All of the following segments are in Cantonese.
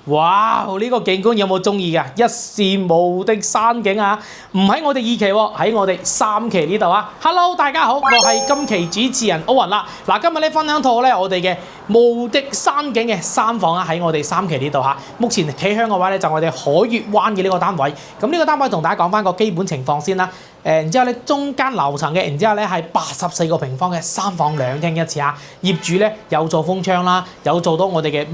哇！呢個景觀有冇中意㗎？一視無敵山景啊！唔喺我哋2期喎，喺我哋3期呢度啊！Hello， 大家好，我係今期主持人歐雲啦。嗱，今日咧分享套咧我哋嘅無敵山景嘅3房啊，喺我哋3期呢度嚇。目前企向嘅話咧就我哋海悅灣嘅呢個單位。咁呢個單位同大家講翻個基本情況先啦。然之後咧中間樓層嘅，然之後咧係84個平方嘅3房2廳1廁啊。業主咧有做風窗啦，有做到我哋嘅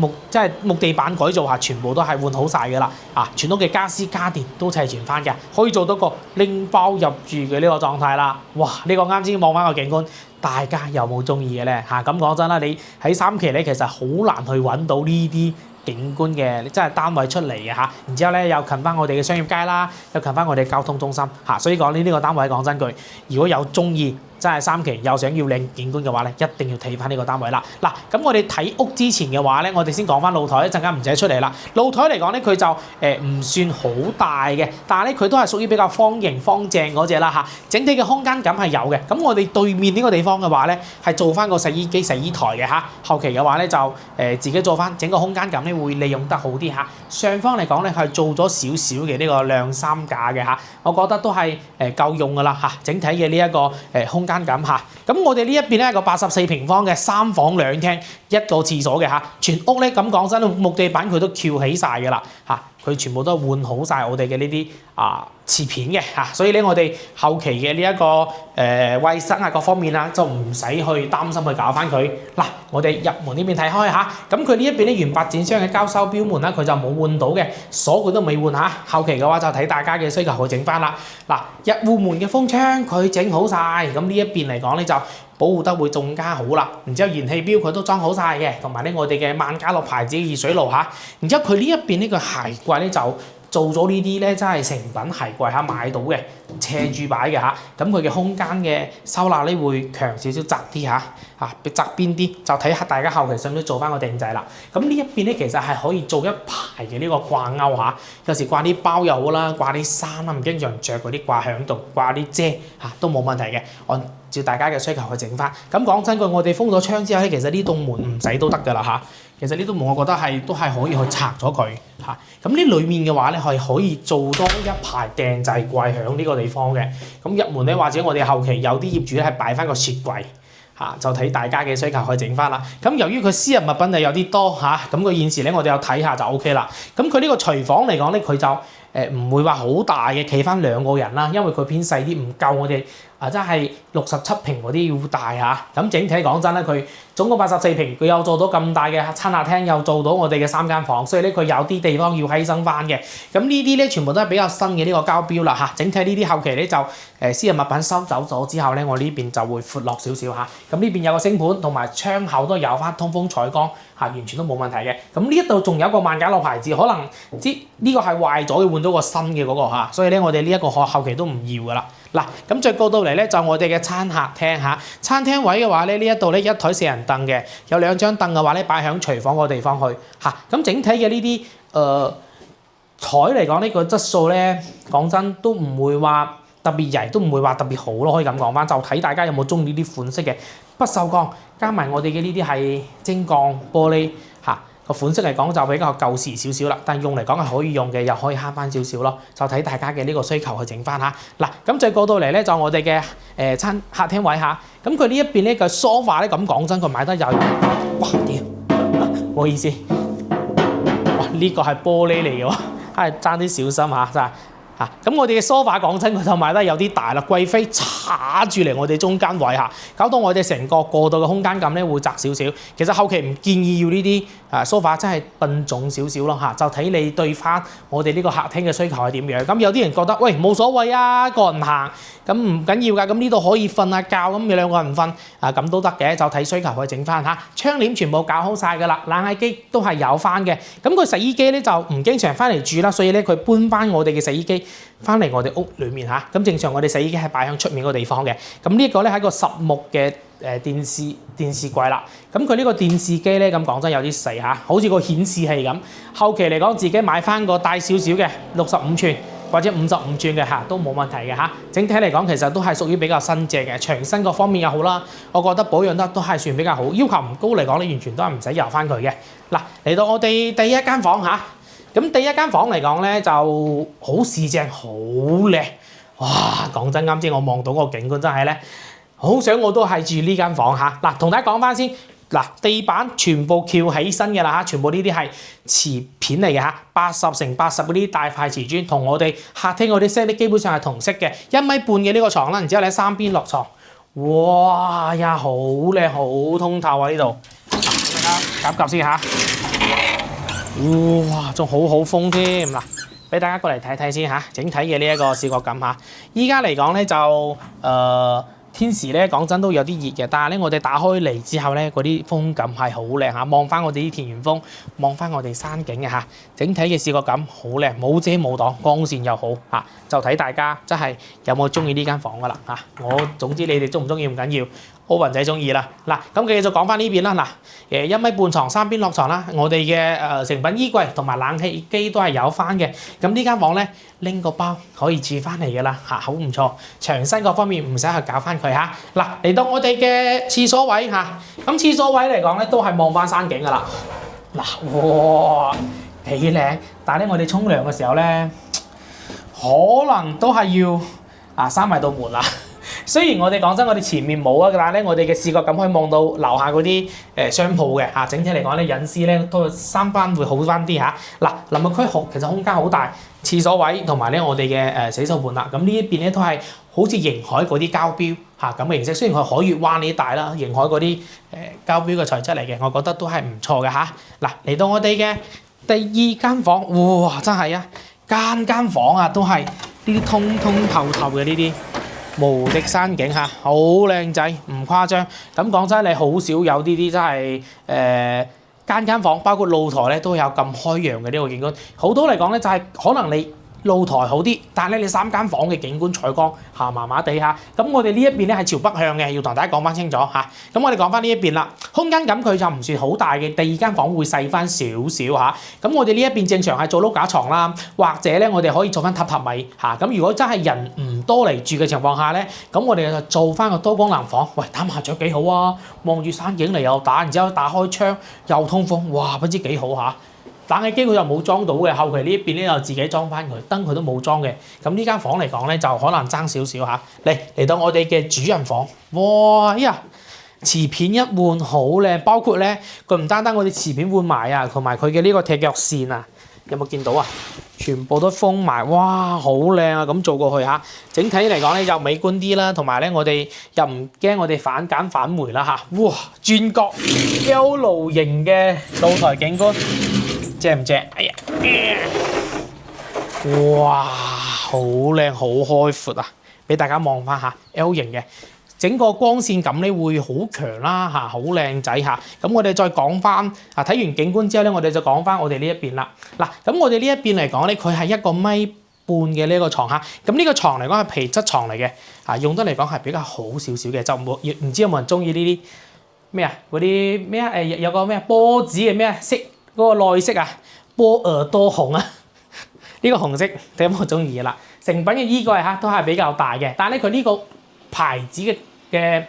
木地板改造下，全部都係換好晒㗎啦。啊，全屋嘅家私家電都齊全翻嘅，可以做到個拎包入住嘅呢個狀態啦。哇！呢個啱先望翻個景觀，大家有冇中意嘅咧？嚇，咁講真啦，你喺3期咧其實好難去揾到呢啲景觀嘅即係單位出嚟嘅嚇，然之後咧又近翻我哋嘅商業街啦，又近翻我哋交通中心嚇，所以講呢個單位講真句，如果有中意真係3期又想要靚景觀嘅話咧，一定要睇翻呢個單位啦。嗱，咁我哋睇屋之前嘅話咧，我哋先講翻露台，一陣間唔使出嚟啦。露台嚟講咧，佢就唔算好大嘅，但係咧佢都係屬於比較方形方正嗰隻啦嚇。整體嘅空間感係有嘅。咁我哋對面呢個地方嘅話咧，係做翻個洗衣機、洗衣台嘅嚇。後期嘅話咧就自己做翻整個空間感咧會利用得好啲嚇。上方嚟講咧係做咗少少嘅呢個晾衫架嘅嚇，我覺得都係夠用㗎啦嚇。整體嘅呢一個空間感嚇，咁我哋呢一邊咧係個84平方嘅3房2廳1個廁所嘅嚇，全屋咧咁講真，木地板佢都翹起晒㗎啦嚇，佢全部都換好晒我哋嘅呢啲瓷片嘅嚇，所以咧我哋後期嘅呢一個衞生啊各方面啊就唔使去擔心去搞翻佢。嗱，我哋入門呢邊睇開嚇，咁佢呢一邊咧原發展商嘅交收標門啦，佢就冇換到嘅，鎖佢都未換嚇。後期嘅話就睇大家嘅需求去整翻啦。嗱，入戶門嘅風窗佢整好晒，咁呢一邊嚟講咧就保護得會仲加好啦。然之後燃氣錶佢都裝好晒嘅，同埋咧我哋嘅萬家樂牌子嘅熱水爐嚇。然之後佢呢一邊呢個鞋櫃咧就做咗呢啲咧，真係成品鞋櫃嚇，買到嘅斜住擺嘅嚇，咁佢嘅空間嘅收納咧會強少少窄啲嚇，側邊啲就睇下大家後期使唔使做翻個定制啦。咁呢一邊咧其實係可以做一排嘅呢個掛鈎嚇，有時掛啲包又好啦，掛啲衫啦，唔經常着嗰啲掛響度，掛啲遮嚇都冇問題嘅，按照大家嘅需求去整翻。咁講真句，我哋封咗窗之後咧，其實呢棟門唔使都得㗎啦嚇。其實呢棟門我覺得都係可以去拆咗佢嚇。咁呢裏面嘅話咧係可以做多一排訂製櫃喺呢個地方嘅。咁入門咧或者我哋後期有啲業主咧係擺翻個雪櫃嚇，就睇大家嘅需求去整翻啦。咁由於佢私人物品係有啲多嚇，咁佢現時咧我哋有睇下就 O K 啦。咁佢呢個廚房嚟講咧，佢就唔會話好大嘅，企翻2個人啦，因為佢偏細啲，唔夠我哋真係67平嗰啲要大嚇。咁整體講真咧，佢總共84平，佢有做到咁大嘅餐客廳，又做到我哋嘅3間房，所以咧佢有啲地方要犧牲翻嘅。咁呢啲咧全部都係比較新嘅呢個交標啦嚇。整體呢啲後期咧就私人物品收走咗之後咧，我呢邊就會闊落少少嚇。咁呢邊有個星盤同埋窗口都有翻通風採光嚇，完全都冇問題嘅。咁呢一度仲有一個萬家樂牌子，可能呢個係壞咗，要換咗個新嘅嗰個嚇，所以咧我哋呢一個後期都唔要噶啦。嗱，咁再過到嚟咧就我哋嘅餐客廳嚇，餐廳位嘅話咧呢一度咧1台4人凳嘅，有2張凳嘅話咧擺喺廚房個地方去嚇。咁整體嘅呢啲台嚟講呢個質素咧，講真都唔會話特別曳，都唔會話特別好咯，可以咁講翻，就睇大家有冇中意呢啲款式嘅不鏽鋼，加埋我哋嘅呢啲係精鋼玻璃嚇。個款式嚟講就比較舊時少少啦，但用嚟講係可以用嘅，又可以慳翻少少咯，就睇大家嘅呢個需求去整翻嚇。嗱，咁再過到嚟咧就我哋嘅餐客廳位嚇，咁佢呢一邊呢個 sofa 咧，咁講真佢買得有，哇屌，唔好意思，哇呢個係玻璃嚟嘅喎，係爭啲小心嚇真係。咁我哋嘅 sofa 講真佢就買得有啲大啦，貴妃叉住嚟我哋中間位嚇，搞到我哋成個過渡嘅空間感咧會窄少少。其實後期唔建議要呢啲sofa 真係笨重少少咯嚇，就睇你對翻我哋呢個客廳嘅需求係點樣。咁有啲人覺得喂冇所謂啊，個人行咁唔緊要㗎，咁呢度可以瞓下覺，咁你2個人瞓咁都得嘅，就睇需求去整翻嚇。窗簾全部搞好晒㗎啦，冷氣機都係有翻嘅。咁佢洗衣機咧就唔經常翻嚟住啦，所以咧佢搬翻我哋嘅洗衣機翻嚟我哋屋裏面嚇。咁正常我哋洗衣機係擺喺出面個地方嘅。咁呢一個咧係個實木嘅電視櫃啦。咁佢呢個電視機咧咁講真有啲細嚇，好似個顯示器咁。後期嚟講自己買翻個大少少嘅65寸或者55寸嘅嚇都冇問題嘅嚇。整體嚟講其實都係屬於比較新淨嘅，牆身各方面又好啦，我覺得保養得都係算比較好，要求唔高嚟講你完全都係唔使油翻佢嘅。嗱，嚟到我哋第一間房嚇。咁第一間房嚟講咧就好市正，好靚。哇！講真，啱先我望到個景觀真係咧，好想我都係住呢間房嚇。嗱，同大家講翻先，嗱，地板全部翹起身嘅啦嚇，全部呢啲係瓷片嚟嘅嚇，80×80嗰啲大塊瓷磚，同我哋客廳嗰啲色咧基本上係同色嘅，1米半嘅呢個床啦，然之後咧三邊落床，哇呀，好靚，好通透啊呢度，大家夾先嚇，哇，仲好風添嗱。俾大家過嚟睇睇先嚇，整體嘅呢一個視覺感嚇。依家嚟講咧就天時咧講真都有啲熱嘅，但係咧我哋打開嚟之後咧，嗰啲風感係好靚嚇。望翻我哋啲田園風，望翻我哋山景嘅嚇，整體嘅視覺感好靚，冇遮冇擋，光線又好嚇。就睇大家真係有冇中意呢間房噶啦嚇。我總之你哋中唔中意唔緊要。歐雲仔中意啦，嗱咁繼續講翻呢邊啦，嗱1米半床三邊落床啦，我哋嘅成品衣櫃同埋冷氣機都係有翻嘅，咁呢間房咧拎個包可以住翻嚟嘅啦嚇，好唔錯，牆身各方面唔使去搞翻佢嚇，嗱嚟到我哋嘅廁所位嚇，咁廁所位嚟講咧都係望翻山景噶啦，嗱哇幾靚，但係咧我哋沖涼嘅時候咧，可能都係要閂埋道門啦。雖然我哋講真，我哋前面冇啊，但係咧，我哋嘅視覺感可以望到樓下嗰啲商鋪嘅嚇。整體嚟講咧，隱私咧都三番會好翻啲嚇。嗱，淋浴區其實空間好大，廁所位同埋咧我哋嘅洗手盆啦。咁呢一邊咧都係好似迎海嗰啲膠標嚇咁嘅形式。雖然佢海月灣呢帶啦，迎海嗰啲膠標嘅材質嚟嘅，我覺得都係唔錯嘅嚇。嗱，嚟到我哋嘅第二間房，哇！真係啊，間房啊都係呢啲通通透透嘅呢啲。無敵山景嚇，好靚仔，唔誇張。咁講真，你好少有呢啲真係間房，包括露台咧都有咁開揚嘅呢個景觀。好多嚟講咧，就係可能你露台好啲，但係咧你3間房嘅景觀採光麻麻地嚇。咁我哋呢一邊咧係朝北向嘅，要同大家講翻清楚嚇。咁我哋講翻呢一邊啦，空間感佢就唔算好大嘅，第二間房會細翻少少嚇。咁我哋呢一邊正常係做碌架床啦，或者咧我哋可以做翻榻榻米嚇。咁如果真係人唔多嚟住嘅情況下咧，咁我哋就做翻個多功能房。喂，打麻雀幾好啊，望住山景嚟又打，然之後打開窗又通風，哇，不知幾好嚇。冷氣機佢又冇裝到嘅，後期呢一邊咧又自己裝翻佢，燈佢都冇裝嘅。咁呢間房嚟講咧就可能爭少少嚇。嚟到我哋嘅主人房，哇呀，瓷片一換好靚，包括咧佢唔單單我哋瓷片換埋啊，同埋佢嘅呢個踢腳線啊，有冇見到啊？全部都封埋，哇，好靚啊！咁做過去嚇，整體嚟講咧又美觀啲啦，同埋咧我哋又唔驚我哋反揀反霉啦嚇。哇，轉角 L 露型嘅露台景觀。正唔正？哎呀，哇，好靚，好開闊啊！俾大家望翻下 L 型嘅，整個光線感咧會好強啦嚇，好靚仔嚇。咁我哋再講翻睇完景觀之後咧，我哋就講翻我哋呢一邊啦。嗱，咁我哋呢一邊嚟講咧，佢係1.5米嘅呢個床嚇。咁呢個床嚟講係皮質床嚟嘅，用得嚟講係比較好少少嘅，就唔知有冇人中意呢啲咩啊？嗰啲咩啊？有個咩波子嘅咩色？嗰個內飾啊，波爾多紅啊，呢個紅色睇有冇中意啦。成品嘅衣櫃都係比較大嘅，但係咧佢呢個牌子嘅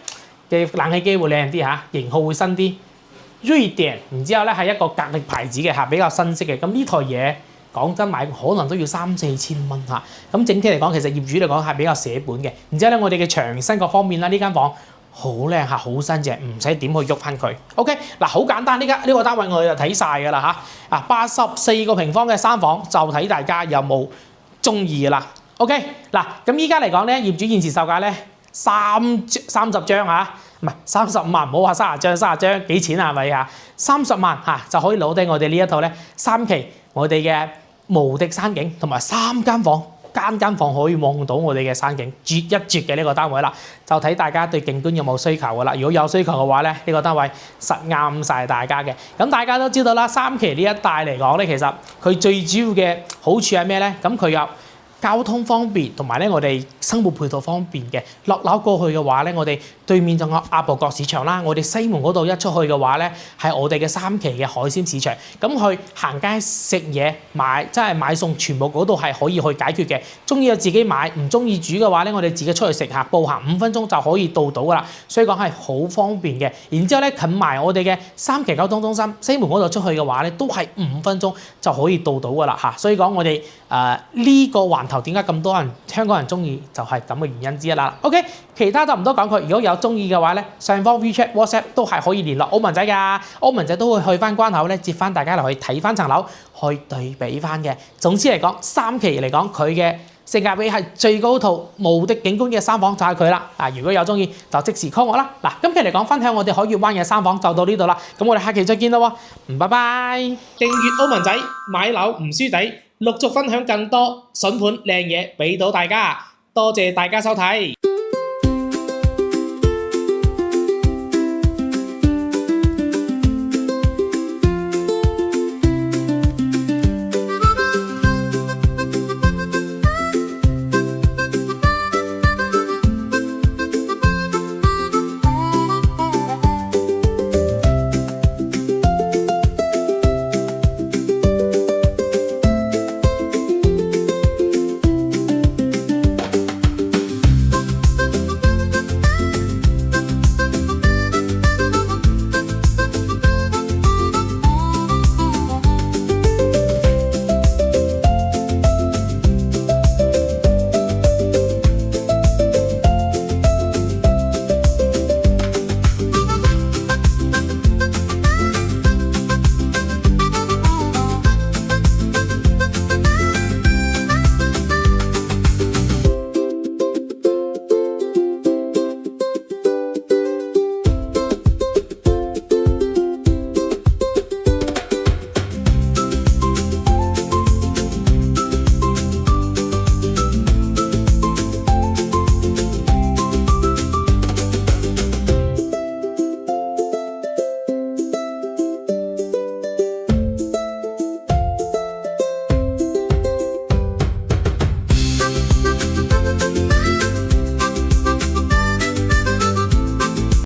冷氣機會靚啲嚇，型號會新啲。瑞典，然之後咧係一個格力牌子嘅嚇，比較新式嘅。咁呢台嘢講真買可能都要3-4千蚊嚇。咁整體嚟講，其實業主嚟講係比較捨本嘅。然之後咧，我哋嘅牆身各方面啦，呢間房。好靚嚇，好新淨，唔使點去喐翻佢。OK，嗱好簡單，呢個單位我哋就睇晒㗎啦嚇。84個平方嘅3房，就睇大家有冇中意㗎啦。OK，嗱咁依家嚟講咧，業主現時售價咧30張嚇，唔係35萬，唔好話30張幾錢啊？係咪啊？30萬嚇就可以攞低我哋呢一套咧3期我哋嘅無敵山景同埋3間房。間房可以望到我哋嘅山景，絕一絕嘅呢個單位啦，就睇大家對景觀有冇需求㗎啦。如果有需求嘅話咧，呢個單位實啱晒大家嘅。咁大家都知道啦，3期呢一帶嚟講咧，其實佢最主要嘅好處係咩咧？咁佢有交通方便，同埋咧我哋生活配套方便嘅。落樓過去嘅話咧，我哋對面就有亞博角市場啦。我哋西門嗰度一出去嘅話咧，係我哋嘅3期嘅海鮮市場。咁去行街食嘢買，即係買餸，全部嗰度係可以去解決嘅。中意就自己買，唔中意煮嘅話咧，我哋自己出去食下，步行5分鐘就可以到噶啦。所以講係好方便嘅。然之後咧近埋我哋嘅3期交通中心，西門嗰度出去嘅話咧，都係5分鐘就可以到噶啦嚇。所以講我哋呢個環頭點解咁多人香港人中意，就係咁嘅原因之一啦。OK， 其他就唔多講佢。如果有中意嘅話咧，上方 WeChat、WhatsApp 都係可以聯絡歐文仔㗎。歐文仔都會去翻關口咧，接翻大家落去睇翻層樓，去對比翻嘅。總之嚟講，3期嚟講佢嘅性價比係最高套無敵景觀嘅3房就係佢啦。如果有中意就即時 call 我啦。今期嚟講分享我哋海月灣嘅3房就到呢度啦。咁我哋下期再見啦喎，拜拜！訂閱歐文仔買樓唔輸底，陸續分享更多筍盤靚嘢俾到大家。多謝大家收睇。